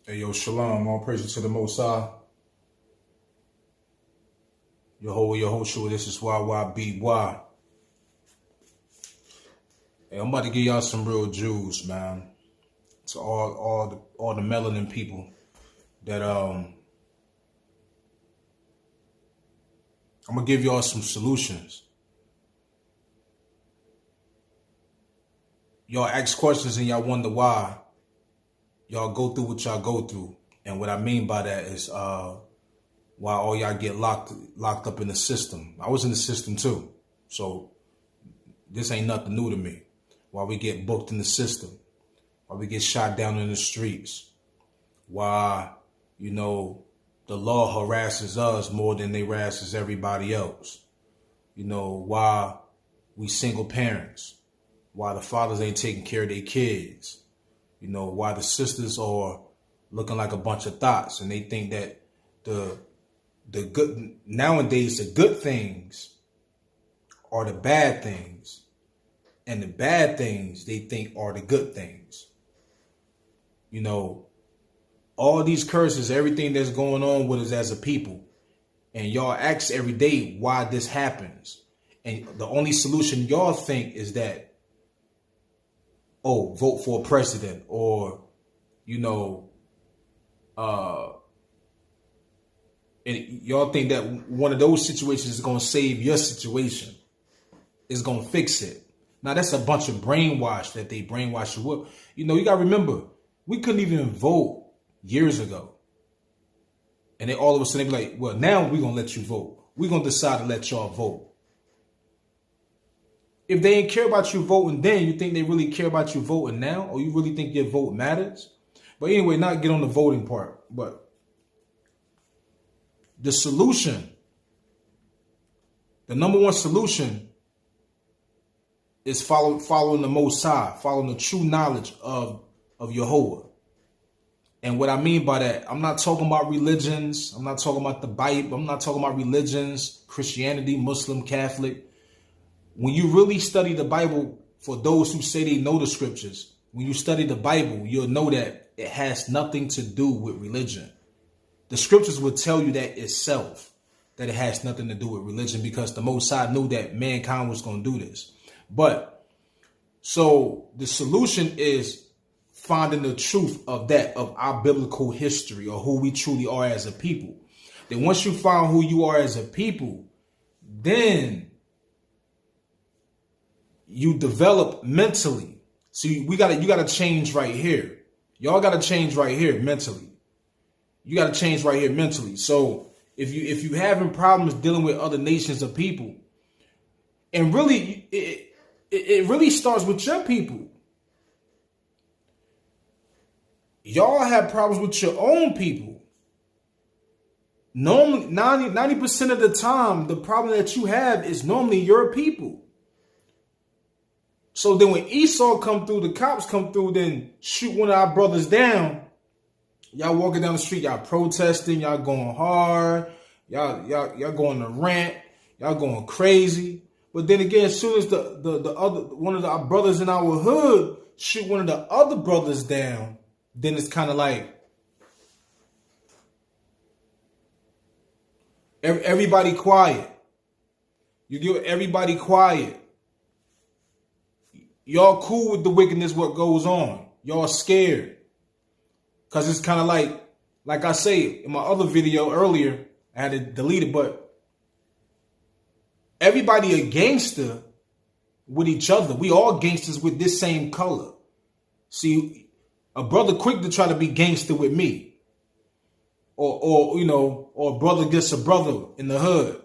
Hey, yo, shalom. All praises to the Most High. Yehoshua, this is IMYYBY. Hey, I'm about to give y'all some real Jews, man. To all the melanin people that I'm gonna give y'all some solutions. Y'all ask questions and y'all wonder why y'all go through what y'all go through. And what I mean by that is why all y'all get locked up in the system. I was in the system too. So this ain't nothing new to me. Why we get booked in the system. Why we get shot down in the streets. Why, the law harasses us more than they harasses everybody else. Why we single parents. Why the fathers ain't taking care of their kids. Why the sisters are looking like a bunch of thoughts and they think that the good nowadays, the good things are the bad things, and the bad things they think are the good things. All these curses, everything that's going on with us as a people, and y'all ask every day why this happens. And the only solution y'all think is that, vote for a president, or, and y'all think that one of those situations is going to save your situation. It's going to fix it. Now, that's a bunch of brainwash that they brainwash you with. You got to remember, we couldn't even vote years ago. And then all of a sudden, they be like, well, now we're going to let you vote. We're going to decide to let y'all vote. If they ain't care about you voting then, you think they really care about you voting now? Or you really think your vote matters? But anyway, not get on the voting part. But the solution, the number one solution is following the Most High, following the true knowledge of Yahuwah. And what I mean by that, I'm not talking about religions. I'm not talking about the Bible. I'm not talking about religions, Christianity, Muslim, Catholic. When you really study the Bible, for those who say they know the scriptures, when you study the Bible, you'll know that it has nothing to do with religion. The scriptures will tell you that itself, that it has nothing to do with religion, because the Most High knew that mankind was going to do this. But so the solution is finding the truth of our biblical history, or who we truly are as a people. Then once you find who you are as a people, then you develop mentally. See, you gotta change right here. Y'all gotta change right here mentally. You gotta change right here mentally. So if you having problems dealing with other nations of people, and really it really starts with your people. Y'all have problems with your own people. Normally, 90% of the time, the problem that you have is normally your people. So then when Esau come through, the cops come through, then shoot one of our brothers down. Y'all walking down the street, y'all protesting, y'all going hard, y'all going to rant, y'all going crazy. But then again, as soon as the other one of our brothers in our hood shoot one of the other brothers down, then it's kind of like everybody quiet. You get everybody quiet. Y'all cool with the wickedness, what goes on. Y'all scared. Because it's kind of like I say in my other video earlier, I had to delete it, but everybody a gangster with each other. We all gangsters with this same color. See, a brother quick to try to be gangster with me. Or a brother gets a brother in the hood.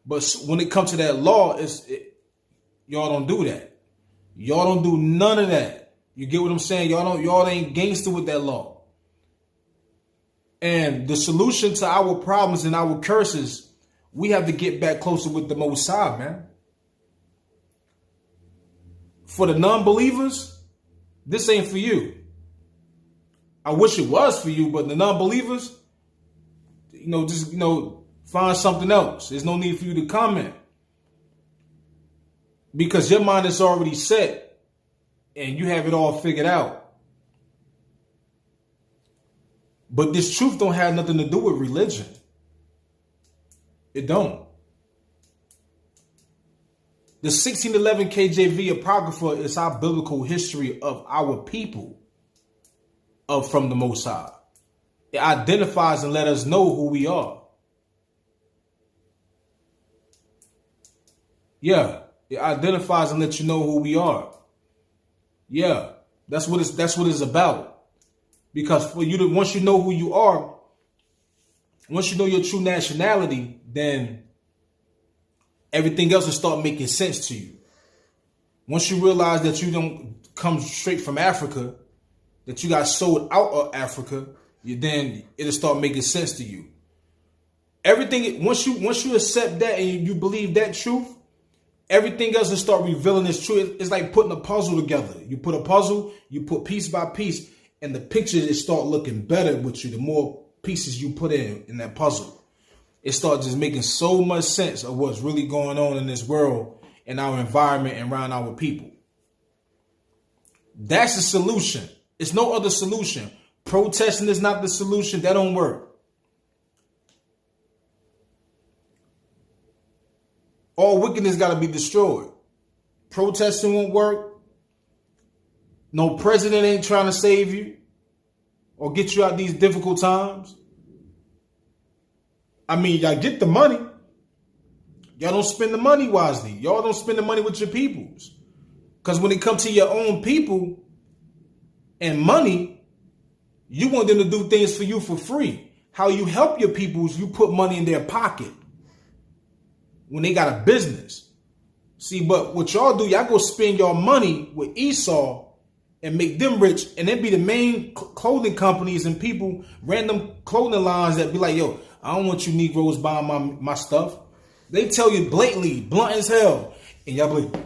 But when it comes to that law, y'all don't do that. Y'all don't do none of that. You get what I'm saying? Y'all ain't gangster with that law. And the solution to our problems and our curses, we have to get back closer with the Most High, man. For the non-believers, this ain't for you. I wish it was for you, but the non-believers, just find something else. There's no need for you to comment. Because your mind is already set and you have it all figured out. But this truth don't have nothing to do with religion. It don't. The 1611 KJV Apocrypha is our biblical history of our people from the Most High. It identifies and let us know who we are. Yeah, it identifies and lets you know who we are. Yeah, that's what it's about. Because for you to, once you know who you are, once you know your true nationality, then everything else will start making sense to you. Once you realize that you don't come straight from Africa, that you got sold out of Africa, then it'll start making sense to you. Everything, once you accept that and you believe that truth, everything else will start revealing its truth. It's like putting a puzzle together. You put a puzzle, you put piece by piece, and the pictures it start looking better with you. The more pieces you put in that puzzle, it starts just making so much sense of what's really going on in this world, in our environment, and around our people. That's the solution. It's no other solution. Protesting is not the solution. That don't work. All wickedness got to be destroyed. Protesting won't work. No president ain't trying to save you or get you out these difficult times. I mean, y'all get the money. Y'all don't spend the money wisely. Y'all don't spend the money with your peoples. Because when it comes to your own people and money, you want them to do things for you for free. How you help your peoples, you put money in their pocket when they got a business. See, but what y'all do, y'all go spend your money with Esau and make them rich, and then be the main clothing companies and people, random clothing lines that be like, yo, I don't want you Negroes buying my stuff. They tell you blatantly, blunt as hell. And y'all be like,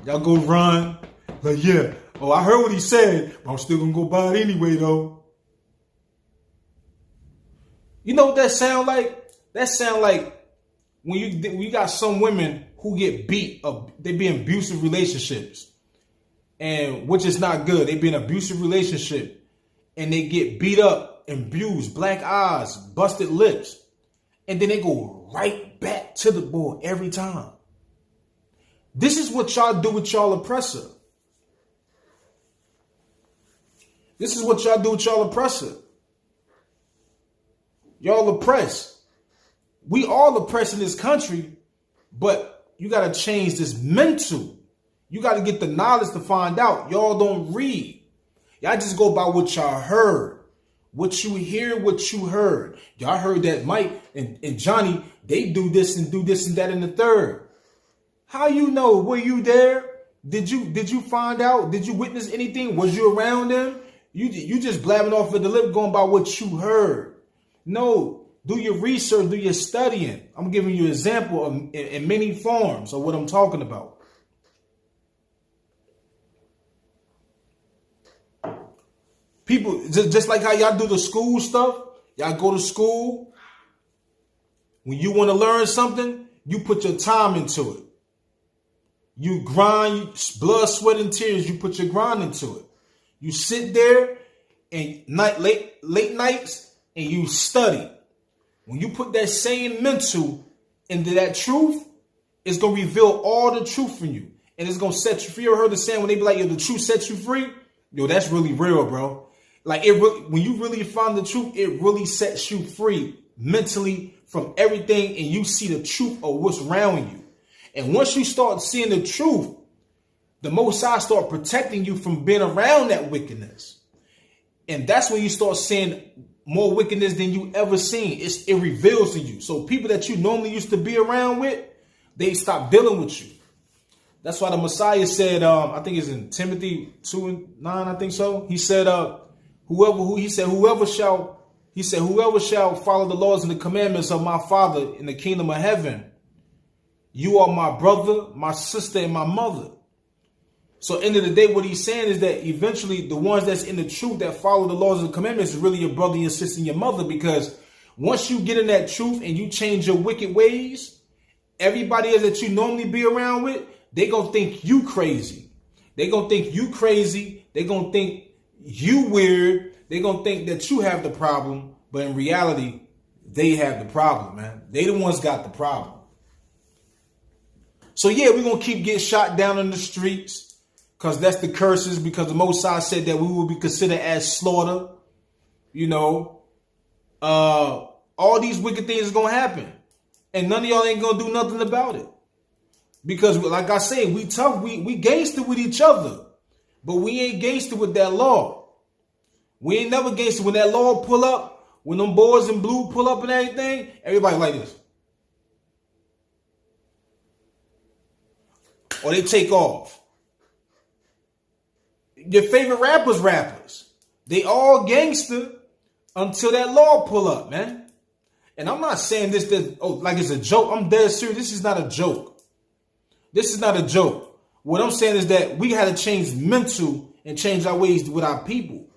y'all go run. Like, yeah, oh, I heard what he said, but I'm still going to go buy it anyway, though. You know what that sound like? That sound like when you got some women who get beat up, they be in abusive relationships. And which is not good. They be in an abusive relationship and they get beat up and abused, black eyes, busted lips. And then they go right back to the boy every time. This is what y'all do with y'all oppressor. This is what y'all do with y'all oppressor. Y'all oppress. We all oppress in this country, but you got to change this mental. You got to get the knowledge to find out. Y'all don't read. Y'all just go by what y'all heard. What you hear, what you heard. Y'all heard that Mike and Johnny, they do this and that and the third. How you know? Were you there? Did you find out? Did you witness anything? Was you around them? You just blabbing off of the lip going by what you heard. No, do your research, do your studying. I'm giving you an example in many forms of what I'm talking about. People, just like how y'all do the school stuff, y'all go to school. When you want to learn something, you put your time into it. You grind, blood, sweat, and tears, you put your grind into it. You sit there and late nights and you study. When you put that same mental into that truth, it's going to reveal all the truth from you. And it's going to set you free. You ever heard the saying when they be like, yo, the truth sets you free? Yo, that's really real, bro. Like when you really find the truth, it really sets you free mentally from everything. And you see the truth of what's around you. And once you start seeing the truth, the Most High start protecting you from being around that wickedness. And that's when you start seeing more wickedness than you ever seen. It reveals to you. So people that you normally used to be around with, they stop dealing with you. That's why the Messiah said, I think it's in Timothy 2:9, I think so. He said, whoever shall follow the laws and the commandments of my Father in the kingdom of heaven, you are my brother, my sister, and my mother. So end of the day, what he's saying is that eventually the ones that's in the truth that follow the laws and the commandments is really your brother, your sister, and your mother. Because once you get in that truth and you change your wicked ways, everybody else that you normally be around with, they going to think you crazy. They going to think you crazy. They going to think you weird. they're going to think that you have the problem, but in reality, they have the problem, man. They the ones got the problem. So yeah, we're going to keep getting shot down in the streets because that's the curses, because the Most High said that we will be considered as slaughter. You know, all these wicked things are going to happen. And none of y'all ain't going to do nothing about it. Because like I said, we tough, we gangster with each other. But we ain't gangster with that law. We ain't never gangster. When that law pull up, when them boys in blue pull up and everything, everybody like this. Or they take off. Your favorite rappers. They all gangster until that law pull up, man. And I'm not saying this like it's a joke. I'm dead serious. This is not a joke. This is not a joke. What I'm saying is that we had to change mental and change our ways with our people.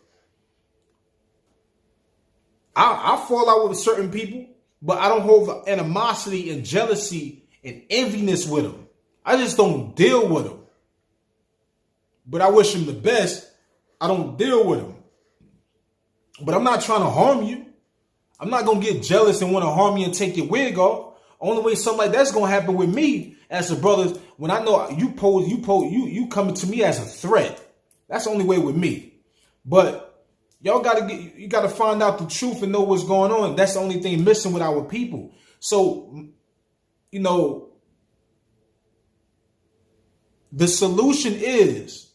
I fall out with certain people, but I don't hold animosity and jealousy and enviness with them. I just don't deal with them. But I wish them the best. I don't deal with them. But I'm not trying to harm you. I'm not going to get jealous and want to harm you and take your wig off. Only way something like that's going to happen with me as a brother, when I know you coming to me as a threat. That's the only way with me. But y'all you got to find out the truth and know what's going on. That's the only thing missing with our people. So, you know, the solution is,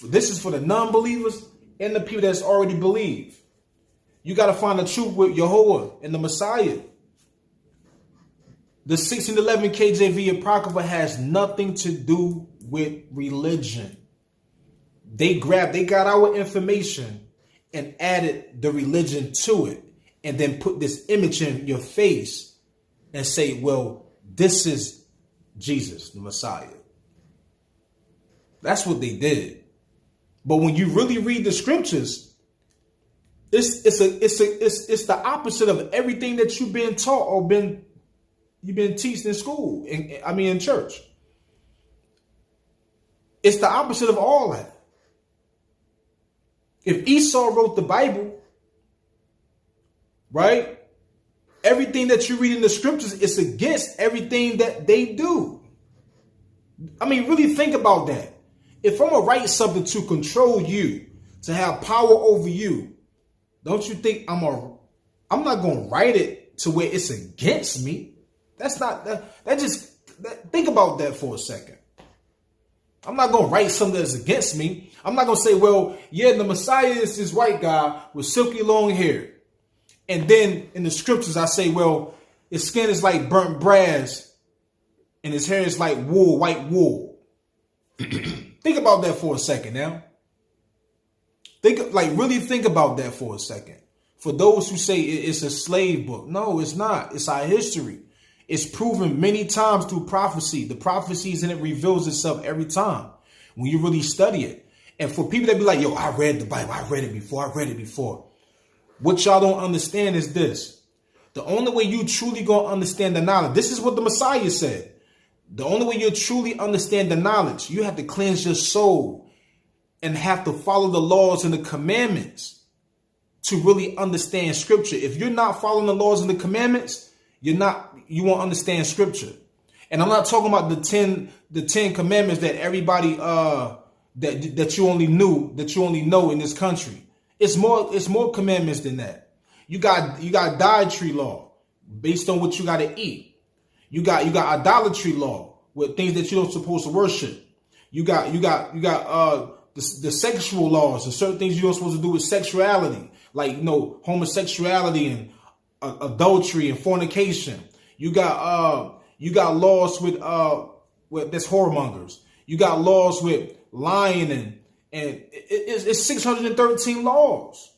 this is for the non-believers and the people that's already believe. You got to find the truth with Yahuwah and the Messiah. The 1611 KJV Apocrypha has nothing to do with religion. They got our information and added the religion to it, and then put this image in your face and say, well, this is Jesus, the Messiah. That's what they did. But when you really read the scriptures, it's the opposite of everything that you've been taught or you've been teached in school. In church. It's the opposite of all that. If Esau wrote the Bible, right? Everything that you read in the scriptures is against everything that they do. Really think about that. If I'm going to write something to control you, to have power over you, don't you think I'm not going to write it to where it's against me? That's not, think about that for a second. I'm not going to write something that's against me. I'm not going to say, well, yeah, the Messiah is this white guy with silky long hair. And then in the scriptures, I say, well, his skin is like burnt brass and his hair is like wool, white wool. Think about that for a second now. Really think about that for a second. For those who say it's a slave book. No, it's not. It's our history. It's proven many times through prophecy. The prophecies in it reveals itself every time when you really study it. And for people that be like, yo, I read the Bible. I read it before. What y'all don't understand is this. The only way you truly going to understand the knowledge, this is what the Messiah said. The only way you truly understand the knowledge, you have to cleanse your soul and have to follow the laws and the commandments to really understand scripture. If you're not following the laws and the commandments, you won't understand scripture. And I'm not talking about the 10 commandments that everybody that you only know in this country. It's more commandments than that. You got dietary law based on what you got to eat. You got idolatry law with things that you don't supposed to worship. You got the sexual laws and certain things you don't supposed to do with sexuality, like homosexuality and adultery and fornication. You got laws with that's whoremongers. You got laws with lying and it's 613 laws.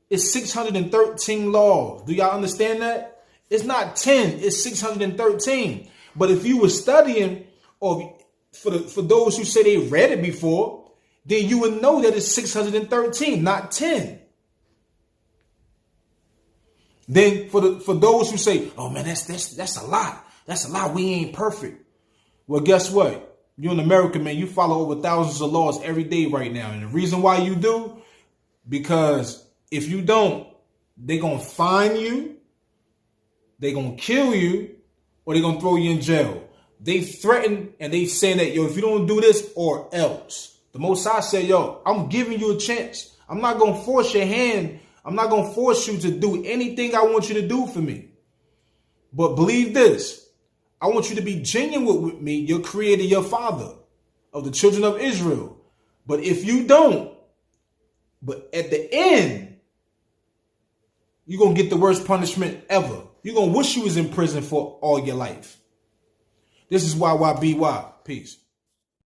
It's 613 laws. Do y'all understand that? It's not 10, it's 613. But if you were studying, or for those who say they read it before, then you would know that it's 613, not 10. Then for those who say, oh man, that's a lot. That's a lot. We ain't perfect. Well, guess what? You're an American, man. You follow over thousands of laws every day right now. And the reason why you do, Because if you don't, they're going to fine you, they're going to kill you, or they're going to throw you in jail. They threaten and they saying that, yo, if you don't do this or else. The Most High said, yo, I'm giving you a chance. I'm not going to force your hand. I'm not going to force you to do anything I want you to do for me. But believe this. I want you to be genuine with me, your creator, your father of the children of Israel. But if you don't, but at the end, you're going to get the worst punishment ever. You're going to wish you was in prison for all your life. This is IMYYBY. Peace.